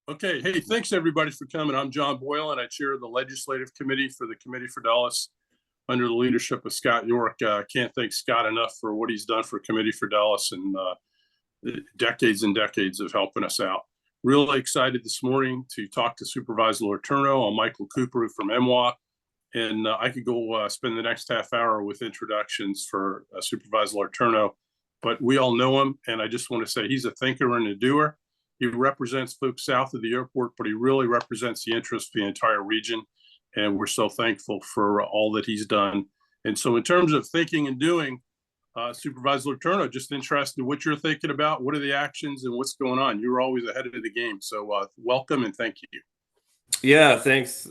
Okay, hey, thanks everybody for coming. I'm John Boyle, and I chair the Legislative Committee for the Committee for Dallas under the leadership of Scott York. I can't thank Scott enough for what he's done for Committee for Dallas and decades and decades of helping us out. Really excited this morning to talk to Supervisor Letourneau. I'm Michael Cooper from MWA, and I could go spend the next half hour with introductions for Supervisor Letourneau, but we all know him, and I just want to say he's a thinker and a doer. He represents folks south of the airport, but he really represents the interest of the entire region, and we're so thankful for all that he's done. And so in terms of thinking and doing, Supervisor Letourneau, just interested in what you're thinking about, what are the actions and what's going on. You're always ahead of the game, so welcome and thank you. Yeah, thanks,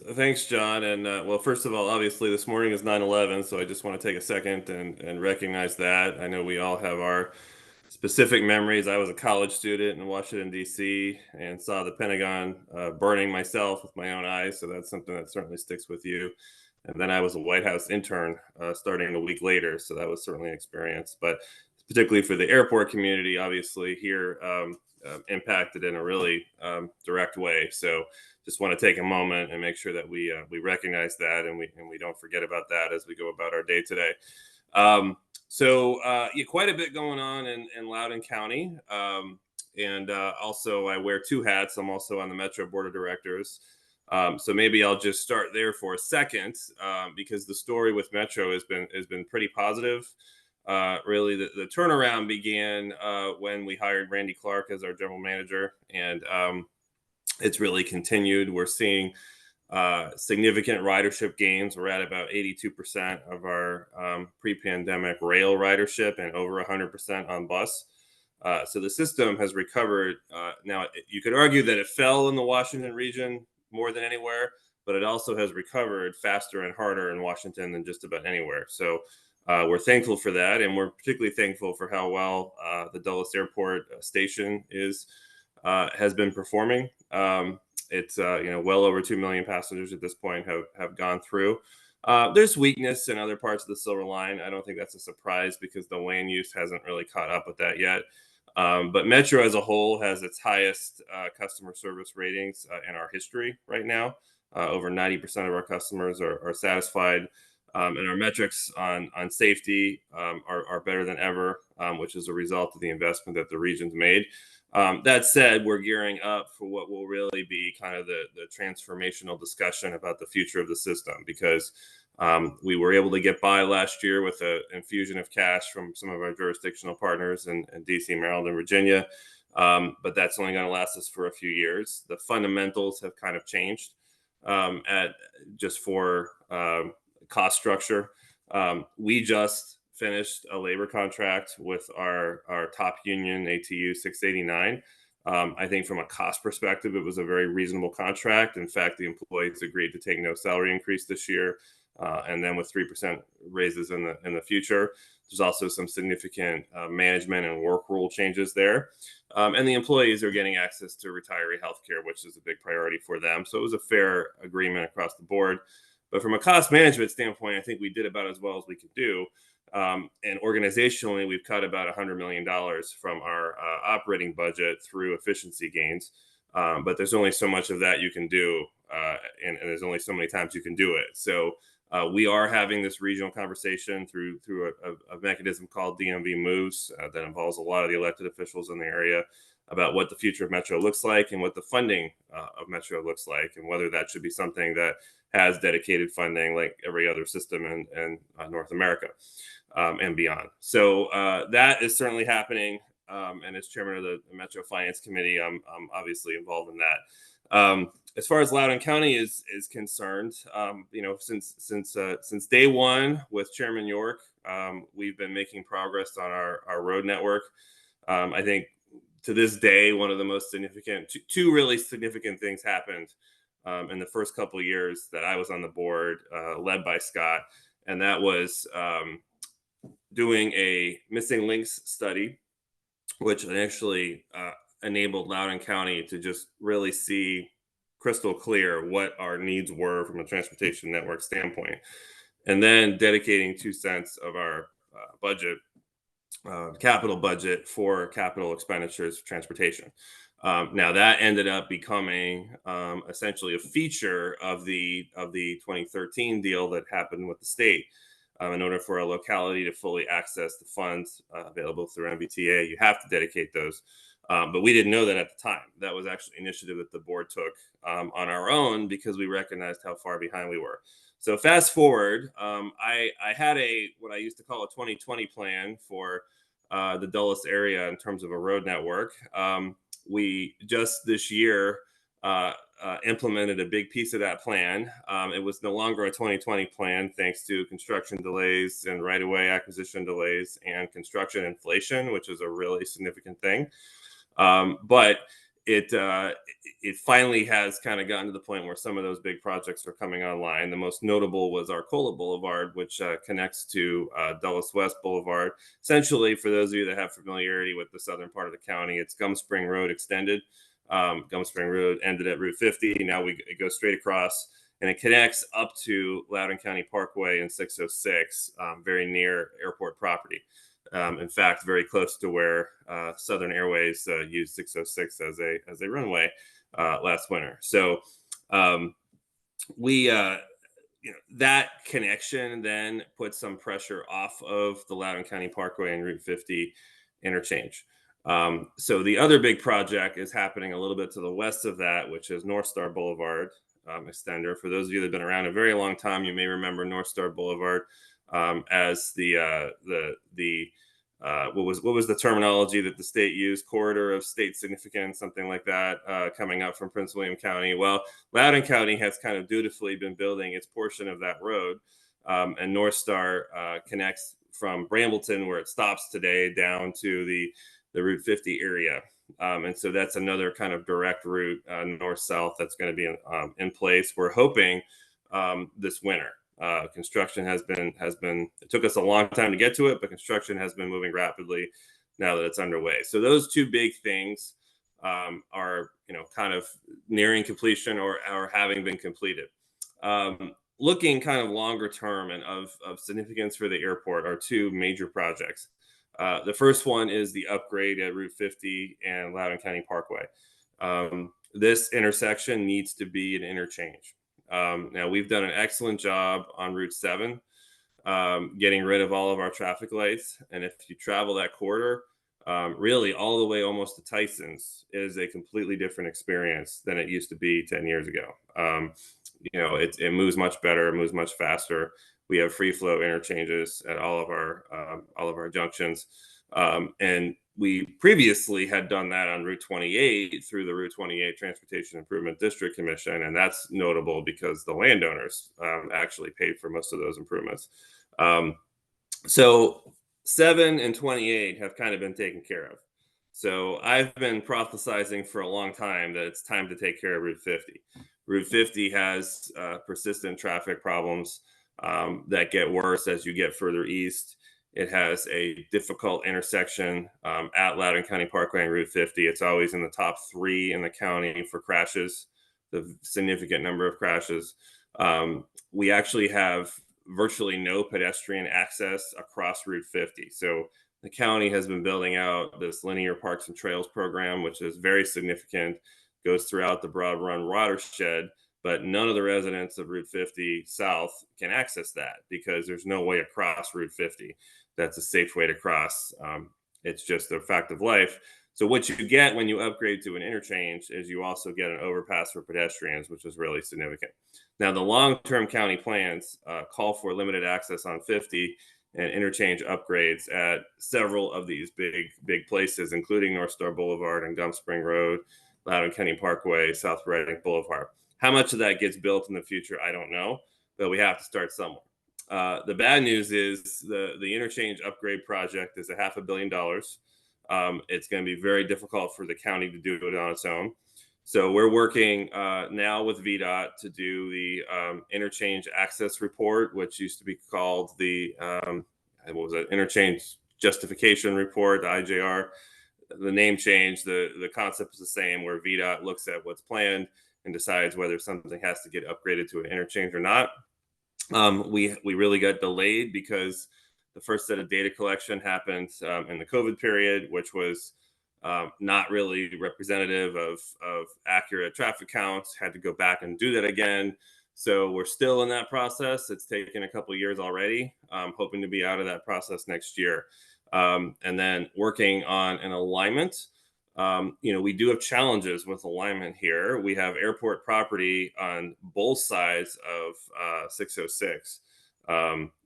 John. And well, first of all, obviously this morning is 9/11, so I just want to take a second and recognize that. I know we all have our specific memories. I was a college student in Washington, D.C., and saw the Pentagon burning myself with my own eyes, so that's something that certainly sticks with you. And then I was a White House intern starting a week later, so that was certainly an experience. But particularly for the airport community, obviously here impacted in a really direct way. So just want to take a moment and make sure that we recognize that and we don't forget about that as we go about our day today. Yeah, quite a bit going on in Loudoun County. And also I wear two hats. I'm also on the Metro Board of Directors. So maybe I'll just start there for a second, because the story with Metro has been pretty positive. Really, the turnaround began when we hired Randy Clark as our general manager, and it's really continued. We're seeing significant ridership gains. We're at about 82% of our pre-pandemic rail ridership and over 100% on bus. So the system has recovered. Now, you could argue that it fell in the Washington region more than anywhere, but it also has recovered faster and harder in Washington than just about anywhere. So we're thankful for that, and we're particularly thankful for how well the Dulles Airport station has been performing. It's well over 2 million passengers at this point have gone through. There's weakness in other parts of the Silver Line. I don't think that's a surprise because the lane use hasn't really caught up with that yet. But Metro as a whole has its highest customer service ratings in our history right now. Over 90% of our customers are satisfied. And our metrics on safety are better than ever, which is a result of the investment that the region's made. That said, we're gearing up for what will really be kind of the transformational discussion about the future of the system, because we were able to get by last year with an infusion of cash from some of our jurisdictional partners in DC, Maryland, and Virginia. But that's only going to last us for a few years. The fundamentals have kind of changed for cost structure. We just finished a labor contract with our top union, ATU 689. I think from a cost perspective, it was a very reasonable contract. In fact, the employees agreed to take no salary increase this year, and then with 3% raises in the future. There's also some significant management and work rule changes there. And the employees are getting access to retiree health care, which is a big priority for them. So it was a fair agreement across the board. But from a cost management standpoint, I think we did about as well as we could do. And organizationally, we've cut about $100 million from our operating budget through efficiency gains. But there's only so much of that you can do, and there's only so many times you can do it. So we are having this regional conversation through a mechanism called DMV Moves that involves a lot of the elected officials in the area about what the future of Metro looks like and what the funding of Metro looks like, and whether that should be something that has dedicated funding like every other system in North America and beyond. So that is certainly happening. And as chairman of the Metro Finance Committee, I'm obviously involved in that. As far as Loudoun County is concerned, since day one with Chairman York, we've been making progress on our road network. I think to this day, one of the most significant, two really significant things happened in the first couple of years that I was on the board, led by Scott, and that was doing a missing links study, which actually enabled Loudoun County to just really see crystal clear what our needs were from a transportation network standpoint, and then dedicating 2 cents of our budget, capital budget, for capital expenditures for transportation. Now that ended up becoming essentially a feature of the 2013 deal that happened with the state. In order for a locality to fully access the funds available through MBTA, you have to dedicate those. But we didn't know that at the time. That was actually an initiative that the board took on our own because we recognized how far behind we were. So fast forward, I had what I used to call a 2020 plan for the Dulles area in terms of a road network. We just this year implemented a big piece of that plan. It was no longer a 2020 plan thanks to construction delays and right-of-way acquisition delays and construction inflation, which is a really significant thing. But it finally has kind of gotten to the point where some of those big projects are coming online. The most notable was Arcola Boulevard, which connects to Dulles West Boulevard. Essentially, for those of you that have familiarity with the southern part of the county, it's Gum Spring Road extended. Gum Spring Road ended at Route 50. Now it goes straight across, and it connects up to Loudoun County Parkway and 606, very near airport property. In fact, very close to where Southern Airways used 606 as a runway last winter. So that connection then put some pressure off of the Loudoun County Parkway and Route 50 interchange. So the other big project is happening a little bit to the west of that, which is North Star Boulevard extender. For those of you that have been around a very long time, you may remember North Star Boulevard as what was the terminology that the state used? Corridor of state significance, something like that, coming up from Prince William County. Well, Loudoun County has kind of dutifully been building its portion of that road, and North Star connects from Brambleton, where it stops today, down to the Route 50 area. And so that's another kind of direct route north-south that's going to be in place. We're hoping this winter. Construction has been, it took us a long time to get to it, but construction has been moving rapidly now that it's underway. So those two big things are, kind of nearing completion or having been completed. Looking kind of longer term and of significance for the airport are two major projects. The first one is the upgrade at Route 50 and Loudoun County Parkway. This intersection needs to be an interchange. Now, we've done an excellent job on Route 7, getting rid of all of our traffic lights. And if you travel that corridor, really all the way almost to Tyson's is a completely different experience than it used to be 10 years ago. It moves much better, it moves much faster. We have free flow interchanges at all of our junctions. And we previously had done that on Route 28 through the Route 28 Transportation Improvement District Commission. And that's notable because the landowners actually paid for most of those improvements. So 7 and 28 have kind of been taken care of. So I've been prophesizing for a long time that it's time to take care of Route 50. Route 50 has persistent traffic problems that get worse as you get further east. It has a difficult intersection at Loudoun County Parkway and Route 50. It's always in the top 3 in the county for crashes, the significant number of crashes. We actually have virtually no pedestrian access across Route 50. So the county has been building out this linear parks and trails program, which is very significant, goes throughout the Broad Run watershed, but none of the residents of Route 50 South can access that because there's no way across Route 50 that's a safe way to cross. It's just a fact of life. So what you get when you upgrade to an interchange is you also get an overpass for pedestrians, which is really significant. Now, the long-term county plans call for limited access on 50 and interchange upgrades at several of these big places, including North Star Boulevard and Gum Spring Road, Loudoun County Parkway, South Reading Boulevard. How much of that gets built in the future, I don't know, but we have to start somewhere. The bad news is the interchange upgrade project is $500 million. It's going to be very difficult for the county to do it on its own. So we're working now with VDOT to do the interchange access report, which used to be called the interchange justification report, the IJR. The name changed, the concept is the same, where VDOT looks at what's planned and decides whether something has to get upgraded to an interchange or not. We really got delayed because the first set of data collection happened in the COVID period, which was not really representative of accurate traffic counts. Had to go back and do that again. So we're still in that process. It's taken a couple of years already. Hoping to be out of that process next year. And then working on an alignment. We do have challenges with alignment here. We have airport property on both sides of 606,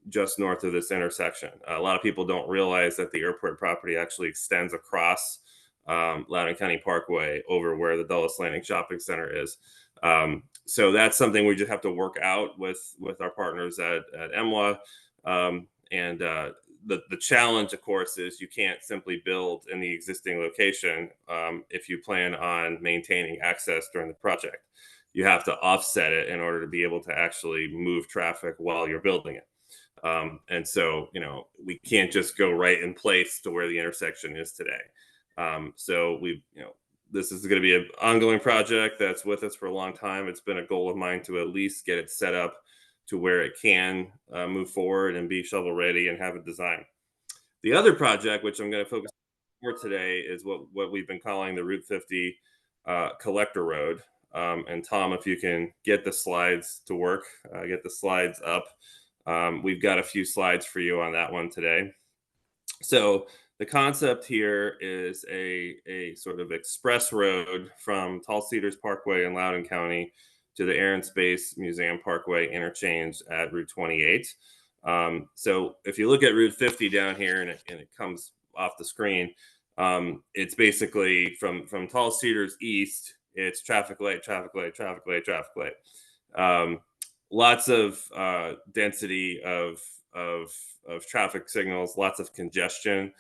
just north of this intersection. A lot of people don't realize that the airport property actually extends across Loudoun County Parkway over where the Dulles Landing Shopping Center is. So that's something we just have to work out with our partners at EMWA. The challenge, of course, is you can't simply build in the existing location if you plan on maintaining access during the project. You have to offset it in order to be able to actually move traffic while you're building it. And so, we can't just go right in place to where the intersection is today. So this is going to be an ongoing project that's with us for a long time. It's been a goal of mine to at least get it set up to where it can move forward and be shovel ready and have a design. The other project, which I'm going to focus on more today, is what we've been calling the Route 50 Collector Road. And Tom, if you can get the slides to work, get the slides up. We've got a few slides for you on that one today. So the concept here is a sort of express road from Tall Cedars Parkway in Loudoun County to the Air and Space Museum Parkway interchange at Route 28. So if you look at Route 50 down here and it comes off the screen, it's basically from Tall Cedars east, it's traffic light, traffic light, traffic light, traffic light. Lots of density of traffic signals, lots of congestion.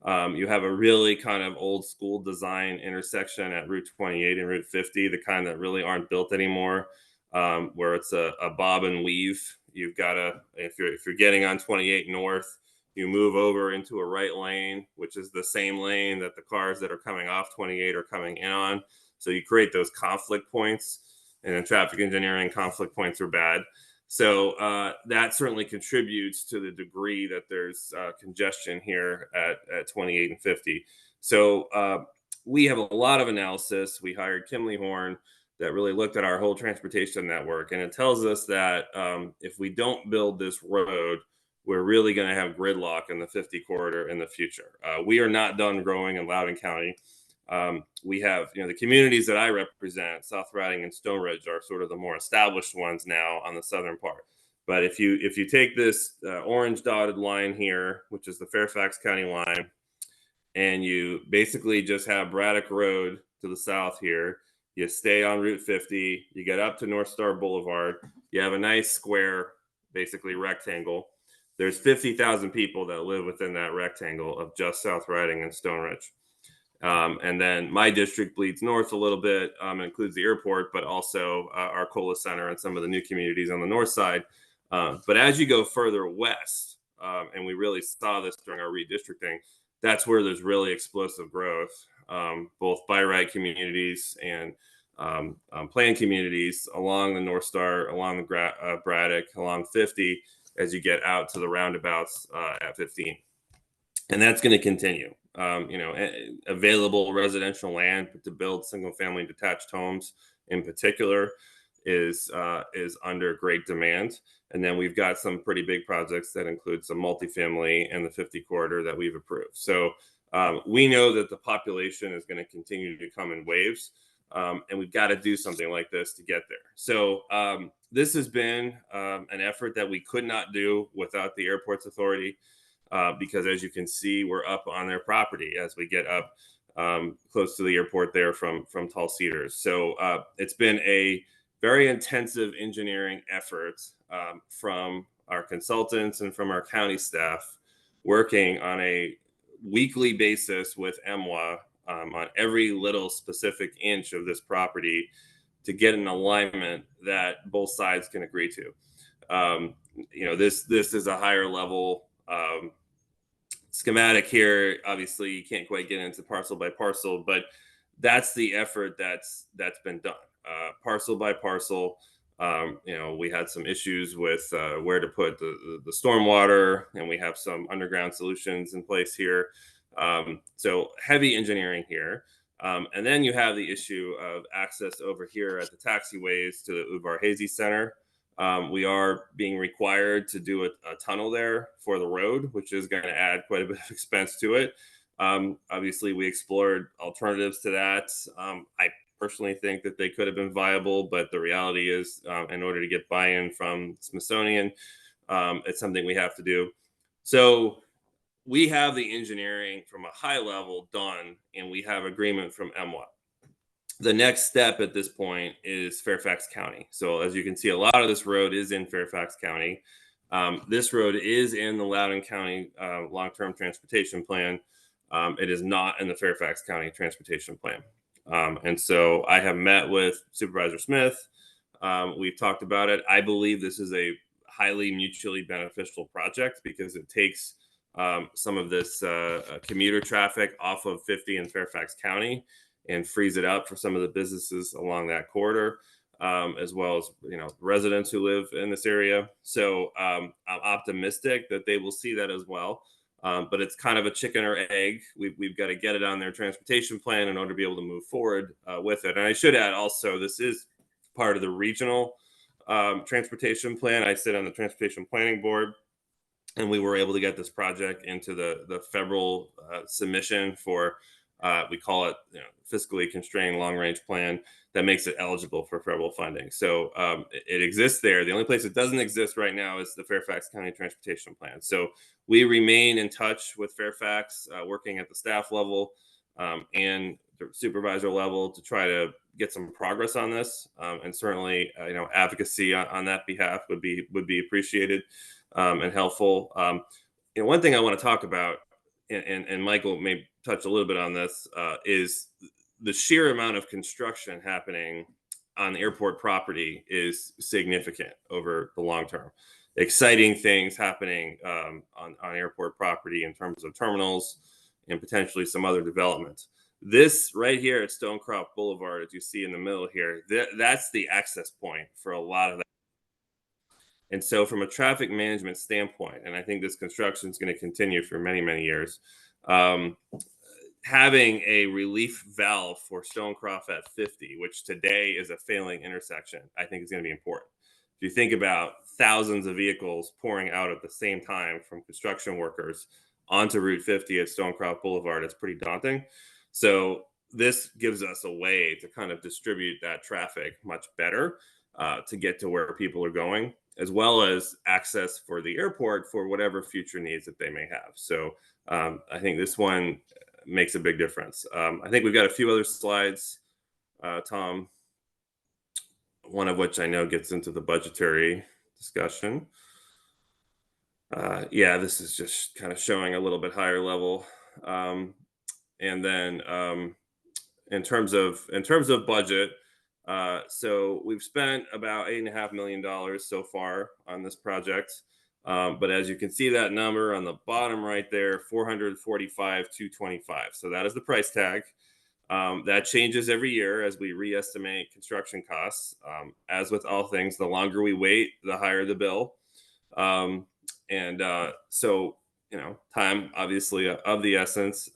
You have a really kind of old school design intersection at Route 28 and Route 50, the kind that really aren't built anymore, where it's a bob and weave. You've got to, if you're getting on 28 north, you move over into a right lane, which is the same lane that the cars that are coming off 28 are coming in on. So you create those conflict points, and in traffic engineering, conflict points are bad. So that certainly contributes to the degree that there's congestion here at 28 and 50. So we have a lot of analysis. We hired Kimley Horn that really looked at our whole transportation network. And it tells us that if we don't build this road, we're really going to have gridlock in the 50 corridor in the future. We are not done growing in Loudoun County. We have, the communities that I represent, South Riding and Stone Ridge, are sort of the more established ones now on the southern part. But if you take this orange dotted line here, which is the Fairfax County line, and you basically just have Braddock Road to the south here, you stay on Route 50, you get up to North Star Boulevard, you have a nice square, basically rectangle. There's 50,000 people that live within that rectangle of just South Riding and Stone Ridge. And then my district bleeds north a little bit. It includes the airport, but also our Cola Center and some of the new communities on the north side. But as you go further west, and we really saw this during our redistricting, that's where there's really explosive growth, both by right communities and planned communities along the North Star, along the Braddock, along 50, as you get out to the roundabouts at 15. And that's going to continue. Available residential land to build single-family detached homes, in particular, is under great demand. And then we've got some pretty big projects that include some multifamily in the 50 corridor that we've approved. So we know that the population is going to continue to come in waves, and we've got to do something like this to get there. So this has been an effort that we could not do without the Airports Authority. Because as you can see, we're up on their property as we get up close to the airport there from Tall Cedars. So it's been a very intensive engineering effort from our consultants and from our county staff, working on a weekly basis with EMWA on every little specific inch of this property to get an alignment that both sides can agree to. This is a higher level schematic here. Obviously, you can't quite get into parcel by parcel, but that's the effort that's been done. Parcel by parcel, we had some issues with where to put the stormwater, and we have some underground solutions in place here. So heavy engineering here. And then you have the issue of access over here at the taxiways to the Uvar-Hazy Center. We are being required to do a tunnel there for the road, which is going to add quite a bit of expense to it. Obviously, we explored alternatives to that. I personally think that they could have been viable, but the reality is, in order to get buy-in from Smithsonian, it's something we have to do. So we have the engineering from a high level done, and we have agreement from MWA. The next step at this point is Fairfax County. So as you can see, a lot of this road is in Fairfax County. This road is in the Loudoun County long-term transportation plan. It is not in the Fairfax County transportation plan. And so I have met with Supervisor Smith. We've talked about it. I believe this is a highly mutually beneficial project because it takes some of this commuter traffic off of 50 in Fairfax County and frees it up for some of the businesses along that corridor, as well as residents who live in this area. So I'm optimistic that they will see that as well. But it's kind of a chicken or egg. We've got to get it on their transportation plan in order to be able to move forward with it. And I should add also, this is part of the regional transportation plan. I sit on the transportation planning board, and we were able to get this project into the federal submission for we call it fiscally constrained long range plan that makes it eligible for federal funding. So it exists there. The only place it doesn't exist right now is the Fairfax County Transportation Plan. So we remain in touch with Fairfax, working at the staff level and the supervisor level to try to get some progress on this. And certainly, advocacy on that behalf would be appreciated and helpful. One thing I want to talk about, and Michael may touch a little bit on this, is the sheer amount of construction happening on airport property is significant over the long term. Exciting things happening on airport property in terms of terminals and potentially some other developments. This right here at Stonecroft Boulevard, as you see in the middle here, that's the access point for a lot of that. And so from a traffic management standpoint, and I think this construction is going to continue for many, many years, having a relief valve for Stonecroft at 50, which today is a failing intersection, I think is going to be important. If you think about thousands of vehicles pouring out at the same time from construction workers onto Route 50 at Stonecroft Boulevard, it's pretty daunting. So this gives us a way to kind of distribute that traffic much better to get to where people are going, as well as access for the airport for whatever future needs that they may have. So I think this one makes a big difference. I think we've got a few other slides, Tom, one of which I know gets into the budgetary discussion. Yeah, this is just kind of showing a little bit higher level. And then in terms of budget, so we've spent about $8.5 million so far on this project. But as you can see that number on the bottom right there, 445,225. So that is the price tag. That changes every year as we reestimate construction costs. As with all things, the longer we wait, the higher the bill. So, time obviously of the essence.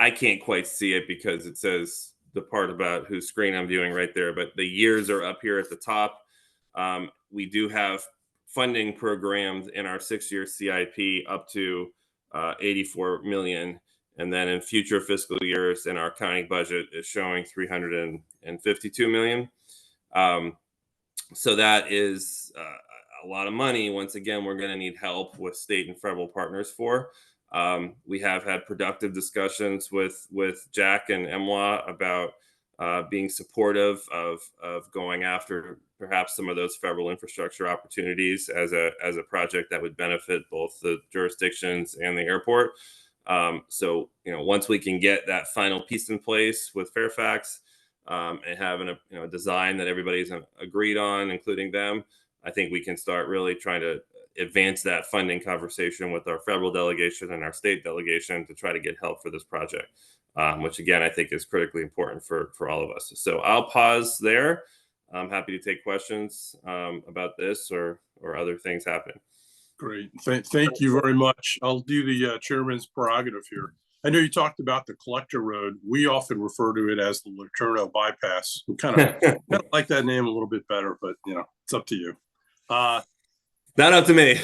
I can't quite see it because it says the part about whose screen I'm viewing right there, but the years are up here at the top. We do have funding programs in our 6-year CIP up to 84 million. And then in future fiscal years in our county budget is showing 352 million. So that is a lot of money. Once again, we're going to need help with state and federal partners for. We have had productive discussions with Jack and MWA about being supportive of going after perhaps some of those federal infrastructure opportunities as a project that would benefit both the jurisdictions and the airport. So once we can get that final piece in place with Fairfax and having a design that everybody's agreed on, including them, I think we can start really trying to advance that funding conversation with our federal delegation and our state delegation to try to get help for this project, which again, I think is critically important for all of us. So I'll pause there. I'm happy to take questions about this or other things happening. Great. Thank you very much. I'll do the chairman's prerogative here. I know you talked about the collector road. We often refer to it as the Letourneau bypass. We kind of like that name a little bit better, but you know, it's up to you. Not up to me.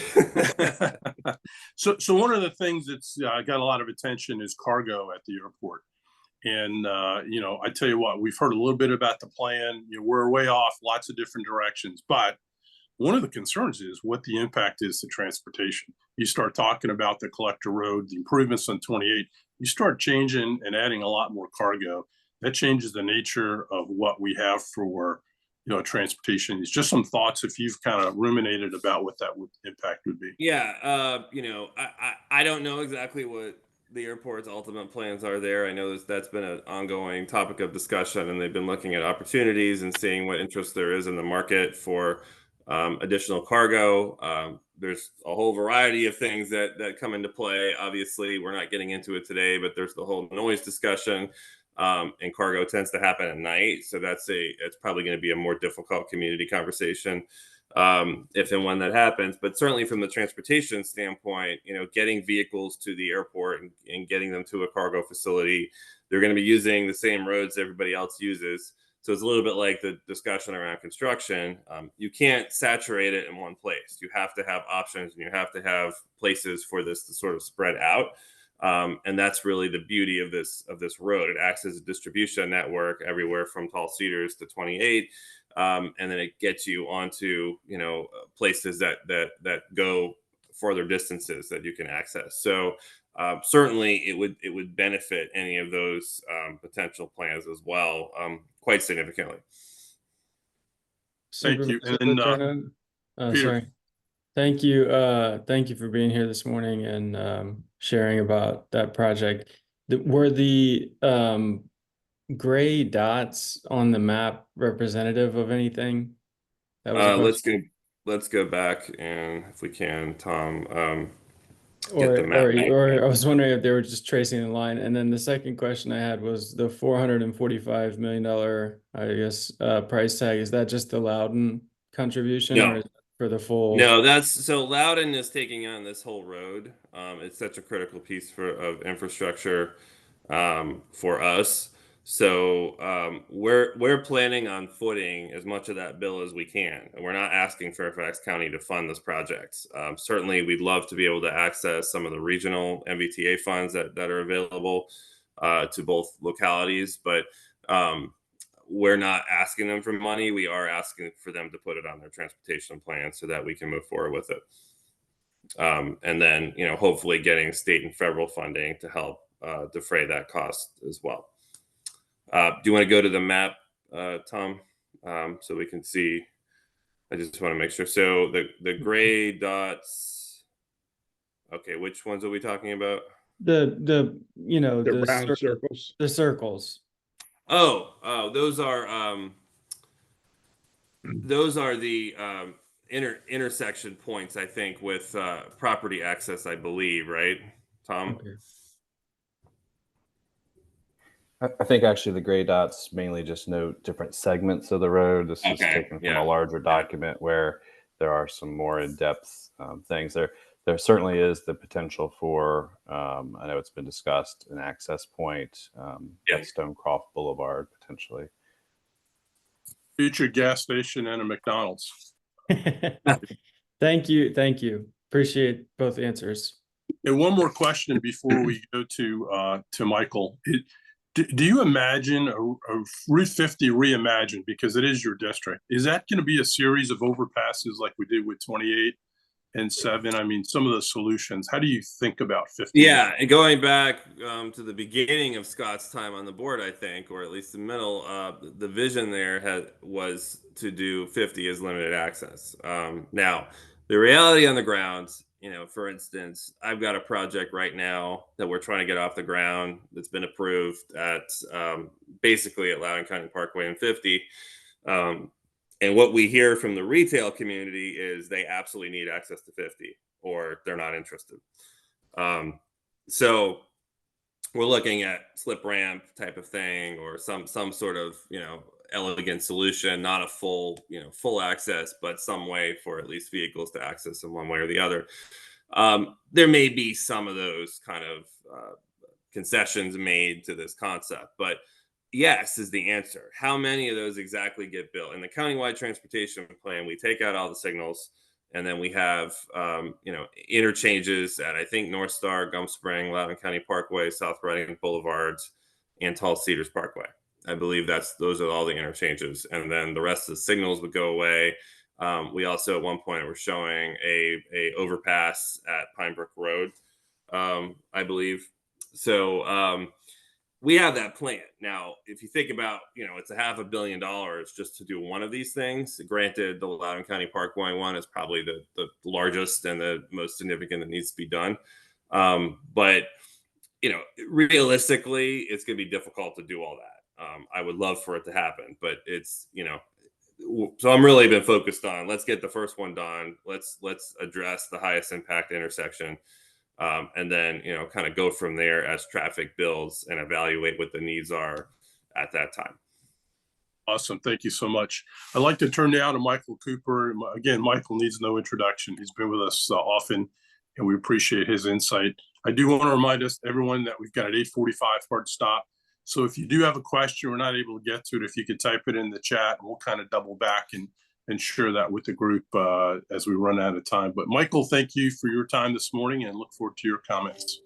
So one of the things that's got a lot of attention is cargo at the airport. And, you know, I tell you what, we've heard a little bit about the plan. You know, we're way off lots of different directions, but one of the concerns is what the impact is to transportation. You start talking about the collector road, the improvements on 28, you start changing and adding a lot more cargo. That changes the nature of what we have for, you know, transportation. It's just some thoughts if you've kind of ruminated about what that impact would be. Yeah, you know, I don't know exactly what the airport's ultimate plans are there. I know that's been an ongoing topic of discussion, and they've been looking at opportunities and seeing what interest there is in the market for additional cargo. There's a whole variety of things that come into play. Obviously, we're not getting into it today, but there's the whole noise discussion, and cargo tends to happen at night, so it's probably going to be a more difficult community conversation if and when that happens. But certainly from the transportation standpoint, you know, getting vehicles to the airport and getting them to a cargo facility, they're going to be using the same roads everybody else uses. So it's a little bit like the discussion around construction. You can't saturate it in one place. You have to have options, and you have to have places for this to sort of spread out. And that's really the beauty of this road. It acts as a distribution network everywhere from Tall Cedars to 28. And then it gets you onto, you know, places that go further distances that you can access. So certainly it would benefit any of those potential plans as well, quite significantly. Thank you. Supervisor And Letourneau. Peter. Sorry. Thank you. Thank you for being here this morning and sharing about that project. Were the gray dots on the map representative of anything? That was a question. Let's go back, and if we can, Tom, get Or, the map. or I was wondering if they were just tracing the line. And then the second question I had was the $445 million, I guess, price tag. Is that just the Loudoun contribution, No. or is it for the full? No, so Loudoun is taking on this whole road. It's such a critical piece of infrastructure for us. So we're planning on footing as much of that bill as we can. And we're not asking Fairfax County to fund this project. Certainly, we'd love to be able to access some of the regional MVTA funds that are available to both localities, but we're not asking them for money. We are asking for them to put it on their transportation plan so that we can move forward with it. And then, you know, hopefully getting state and federal funding to help defray that cost as well. Do you want to go to the map, Tom, so we can see? I just want to make sure. So the gray dots. Okay, which ones are we talking about? The you know, The round circles. the circles. Oh, those are the intersection points, I think, with property access, I believe, right, Tom? Okay. I think actually the gray dots mainly just note different segments of the road. This is taken from a larger document where there are some more in-depth things. There certainly is the potential for, I know it's been discussed, an access point at Stonecroft Boulevard potentially. Future gas station and a McDonald's. Thank you. Appreciate both answers. And one more question before we go to Michael. Do you imagine a Route 50 reimagined, because it is your district? Is that going to be a series of overpasses like we did with 28 and 7? I mean, some of the solutions. How do you think about 50? Yeah, and going back to the beginning of Scott's time on the board, I think, or at least the middle, the vision there was to do 50 as limited access. Now, the reality on the ground, you know, for instance, I've got a project right now that we're trying to get off the ground that's been approved at basically at Loudoun County Parkway and 50. And what we hear from the retail community is they absolutely need access to 50 or they're not interested. So we're looking at slip ramp type of thing or some sort of, you know, elegant solution, not a full access, but some way for at least vehicles to access in one way or the other. There may be some of those kind of concessions made to this concept, but yes is the answer. How many of those exactly get built? In the countywide transportation plan, we take out all the signals, and then we have interchanges at, I think, North Star, Gum Spring, Loudoun County Parkway, South Reading Boulevards, and Tall Cedars Parkway. I believe those are all the interchanges, and then the rest of the signals would go away. We also at one point were showing a overpass at Pine Brook Road, I believe. So we have that plan. Now, if you think about, it's a $500 million just to do one of these things. Granted, the Loudoun County Parkway one is probably the largest and the most significant that needs to be done. But realistically, it's going to be difficult to do all that. I would love for it to happen, but it's, so I'm really been focused on, let's get the first one done. Let's address the highest impact intersection. And then, kind of go from there as traffic builds and evaluate what the needs are at that time. Awesome. Thank you so much. I'd like to turn now to Michael Cooper. Again, Michael needs no introduction. He's been with us often, and we appreciate his insight. I do want to remind everyone that we've got an 8:45 hard stop. So if you do have a question we're not able to get to it, if you could type it in the chat, we'll kind of double back and share that with the group as we run out of time. But Michael, thank you for your time this morning, and look forward to your comments.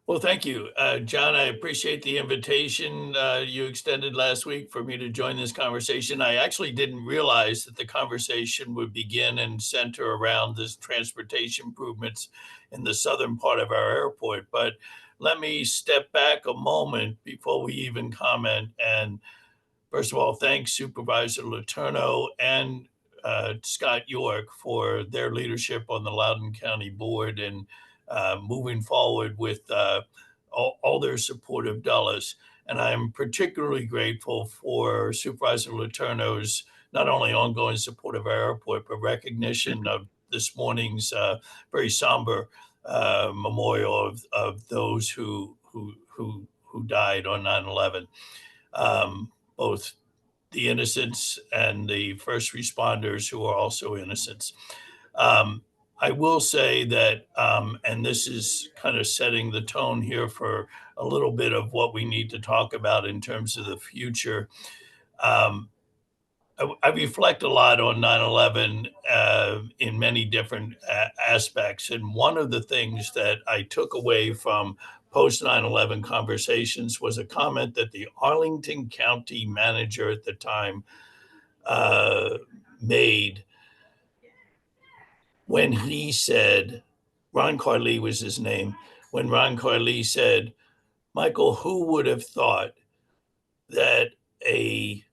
Well, thank you, John. I appreciate the invitation you extended last week for me to join this conversation. I actually didn't realize that the conversation would begin and center around this transportation improvements in the southern part of our airport. But let me step back a moment before we even comment. And first of all, thanks Supervisor Letourneau and Scott York for their leadership on the Loudoun County Board and moving forward with all their support of Dulles. And I'm particularly grateful for Supervisor Letourneau's not only ongoing support of our airport, but recognition of this morning's very somber memorial of those who died on 9/11. Both the innocents and the first responders who are also innocents. I will say that, and this is kind of setting the tone here for a little bit of what we need to talk about in terms of the future. I reflect a lot on 9/11 in many different aspects. And one of the things that I took away from post 9/11 conversations was a comment that the Arlington County manager at the time made when he said, Ron Carlee was his name, when Ron Carlee said, Michael, who would have thought that a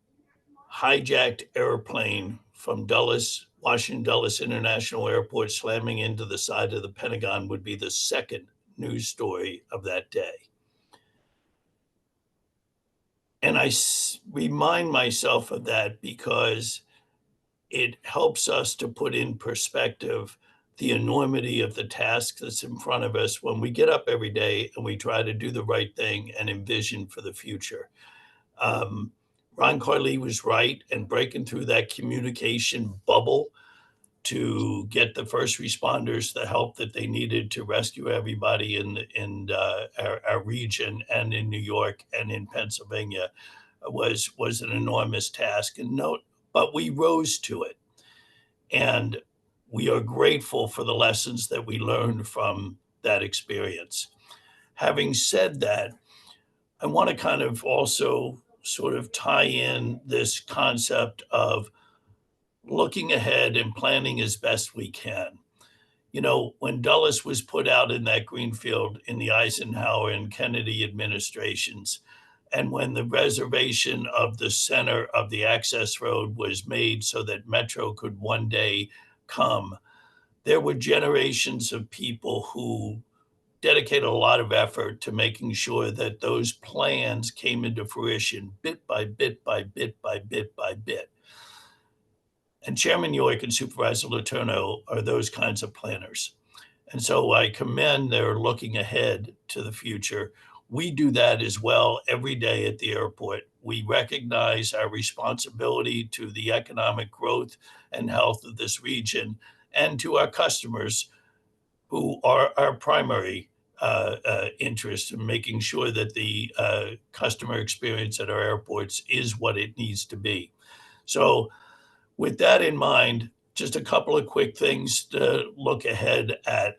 hijacked airplane from Dulles, Washington Dulles International Airport slamming into the side of the Pentagon would be the second news story of that day? And I remind myself of that because it helps us to put in perspective the enormity of the task that's in front of us when we get up every day and we try to do the right thing and envision for the future. Ron Carlee was right, and breaking through that communication bubble to get the first responders the help that they needed to rescue everybody in our region and in New York and in Pennsylvania was an enormous task. But we rose to it. And we are grateful for the lessons that we learned from that experience. Having said that, I want to kind of also sort of tie in this concept of looking ahead and planning as best we can. When Dulles was put out in that greenfield in the Eisenhower and Kennedy administrations, and when the reservation of the center of the access road was made so that Metro could one day come, there were generations of people who dedicated a lot of effort to making sure that those plans came into fruition bit by bit by bit by bit by bit. And Chairman York and Supervisor Letourneau are those kinds of planners. And so I commend their looking ahead to the future. We do that as well every day at the airport. we recognize our responsibility to the economic growth and health of this region and to our customers, who are our primary interest in making sure that the customer experience at our airports is what it needs to be. So with that in mind, just a couple of quick things to look ahead at.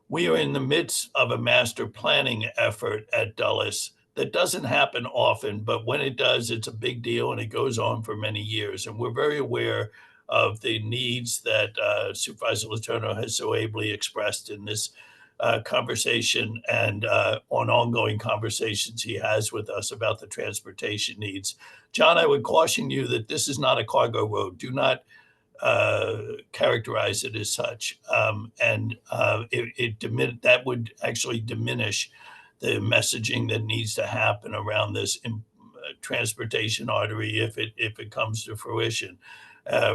We are in the midst of a master planning effort at Dulles that doesn't happen often, but when it does, it's a big deal and it goes on for many years. And we're very aware of the needs that Supervisor Letourneau has so ably expressed in this conversation and on ongoing conversations he has with us about the transportation needs. John, I would caution you that this is not a cargo road. Do not characterize it as such. That would actually diminish the messaging that needs to happen around this transportation artery if it comes to fruition.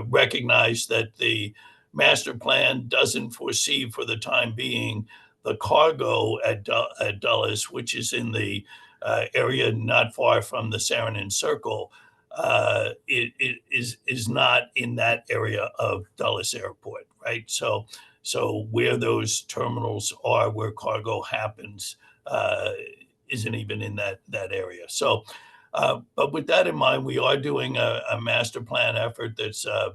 Recognize that the master plan doesn't foresee for the time being the cargo at Dulles, which is in the area not far from the Saarinen Circle. It is not in that area of Dulles Airport, right? So where those terminals are, where cargo happens, isn't even in that area. So, but with that in mind, we are doing a master plan effort that's a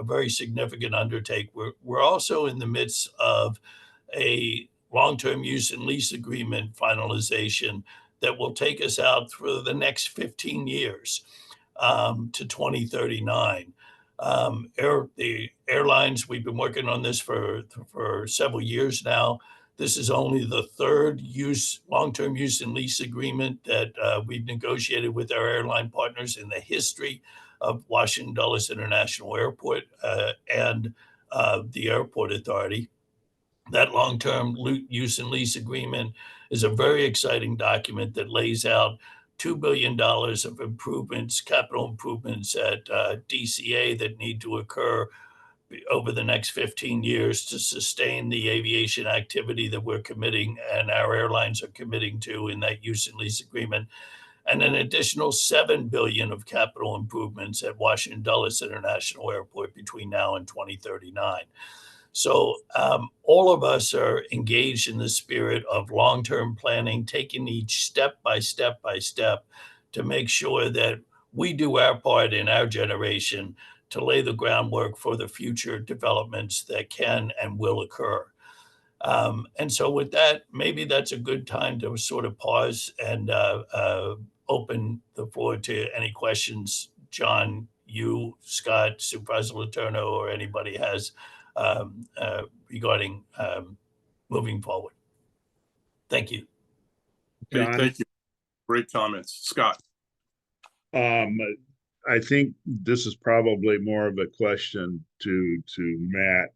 very significant undertake. We're also in the midst of a long-term use and lease agreement finalization that will take us out through the next 15 years. To 2039. The airlines, we've been working on this for several years now. This is only the third long-term use and lease agreement that we've negotiated with our airline partners in the history of Washington Dulles International Airport and the Airport Authority. That long-term use and lease agreement is a very exciting document that lays out $2 billion of improvements, capital improvements at DCA that need to occur over the next 15 years to sustain the aviation activity that we're committing and our airlines are committing to in that use and lease agreement, and an additional $7 billion of capital improvements at Washington Dulles International Airport between now and 2039. So all of us are engaged in the spirit of long-term planning, taking each step by step to make sure that we do our part in our generation to lay the groundwork for the future developments that can and will occur. And so with that, maybe that's a good time to sort of pause and open the floor to any questions John, you, Scott, Supervisor Letourneau, or anybody has regarding moving forward. Thank you. John? Thank you. Great comments. Scott. I think this is probably more of a question to Matt.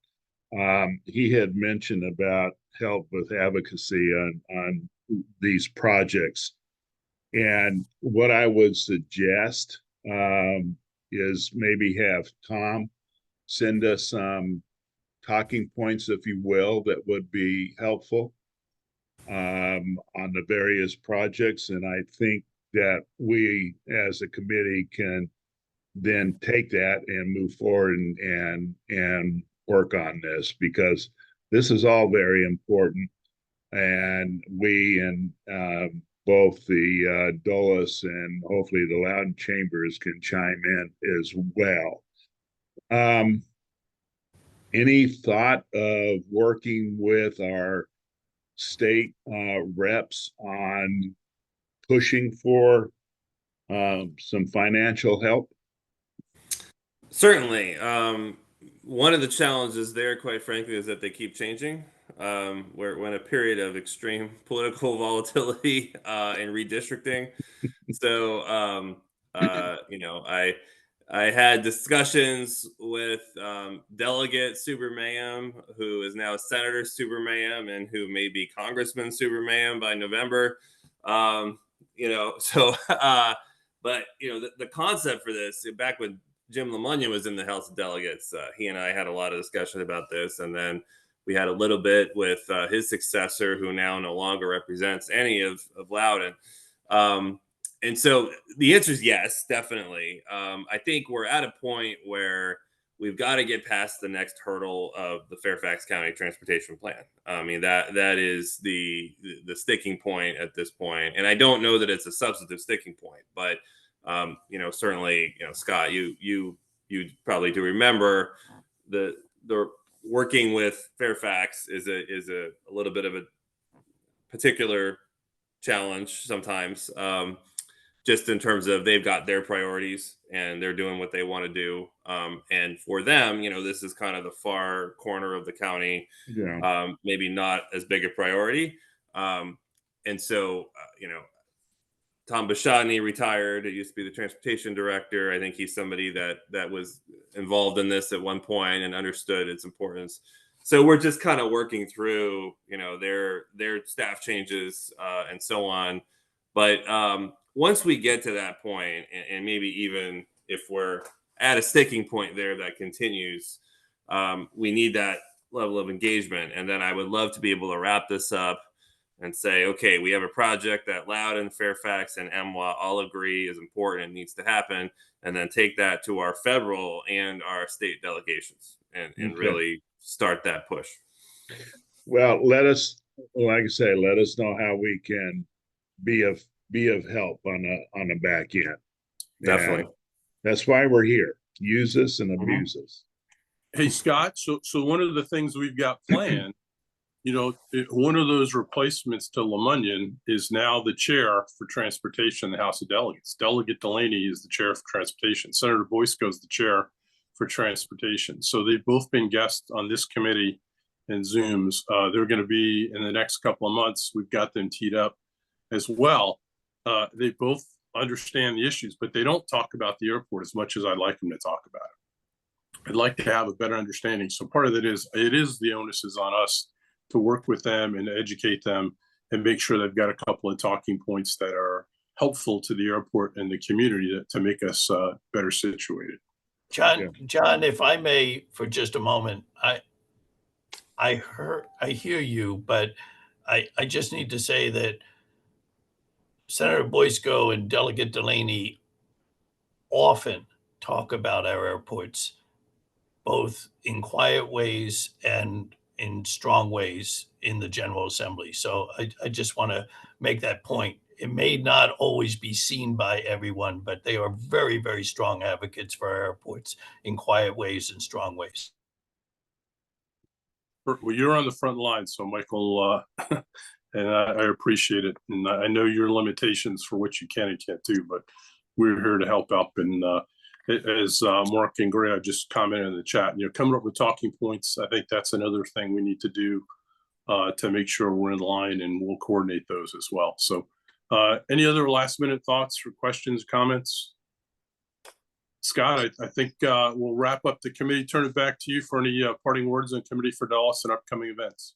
He had mentioned about help with advocacy on these projects. And what I would suggest is maybe have Tom send us some talking points, if you will, that would be helpful on the various projects. And I think that we as a committee can then take that and move forward and work on this, because this is all very important. And we and both the Dulles and hopefully the Loudoun chambers can chime in as well. Any thought of working with our state reps on pushing for some financial help? Certainly. One of the challenges there, quite frankly, is that they keep changing. We're in a period of extreme political volatility and redistricting. So, I had discussions with Delegate Supermayam, who is now Senator Supermayam, and who may be Congressman Supermayam by November. But the concept for this, back when Jim LaMagna was in the House of Delegates, he and I had a lot of discussion about this, and then we had a little bit with his successor, who now no longer represents any of Loudoun. And so the answer is yes, definitely. I think we're at a point where we've got to get past the next hurdle of the Fairfax County Transportation Plan. I mean, that is the sticking point at this point. And I don't know that it's a substantive sticking point, but certainly, Scott, you probably do remember the working with Fairfax is a little bit of a particular challenge sometimes. Just in terms of they've got their priorities and they're doing what they want to do. And for them, this is kind of the far corner of the county, maybe not as big a priority. And so, Tom Bashadny retired. It used to be the transportation director. I think he's somebody that was involved in this at one point and understood its importance. So we're just kind of working through, their staff changes and so on. But once we get to that point, and maybe even if we're at a sticking point there that continues, we need that level of engagement. And then I would love to be able to wrap this up and say, okay, we have a project that Loudoun, Fairfax, and MWA all agree is important and needs to happen, and then take that to our federal and our state delegations and really start that push. Well, like I say, let us know how we can be of help on the back end. Definitely. And that's why we're here. Use us and abuse us. Hey, Scott, so one of the things we've got planned, one of those replacements to LeMunyon is now the chair for transportation in the House of Delegates. Delegate Delaney is the chair for transportation. Senator Boysko is the chair for transportation. So they've both been guests on this committee and Zooms. They're going to be in the next couple of months. We've got them teed up as well. They both understand the issues, but they don't talk about the airport as much as I'd like them to talk about it. I'd like to have a better understanding. So part of it is the onus is on us to work with them and educate them and make sure they've got a couple of talking points that are helpful to the airport and the community to make us better situated. John, if I may, for just a moment, I hear you, but I just need to say that Senator Boysko and Delegate Delaney often talk about our airports, both in quiet ways and in strong ways in the General Assembly. So I just want to make that point. It may not always be seen by everyone, but they are very, very strong advocates for our airports in quiet ways and strong ways. Well, you're on the front line, so Michael, and I appreciate it. And I know your limitations for what you can and can't do, but we're here to help out. And as Mark and Gray just commented in the chat, coming up with talking points, I think that's another thing we need to do to make sure we're in line, and we'll coordinate those as well. So any other last minute thoughts or questions, comments? Scott, I think we'll wrap up the committee, turn it back to you for any parting words on Committee for Dallas and upcoming events.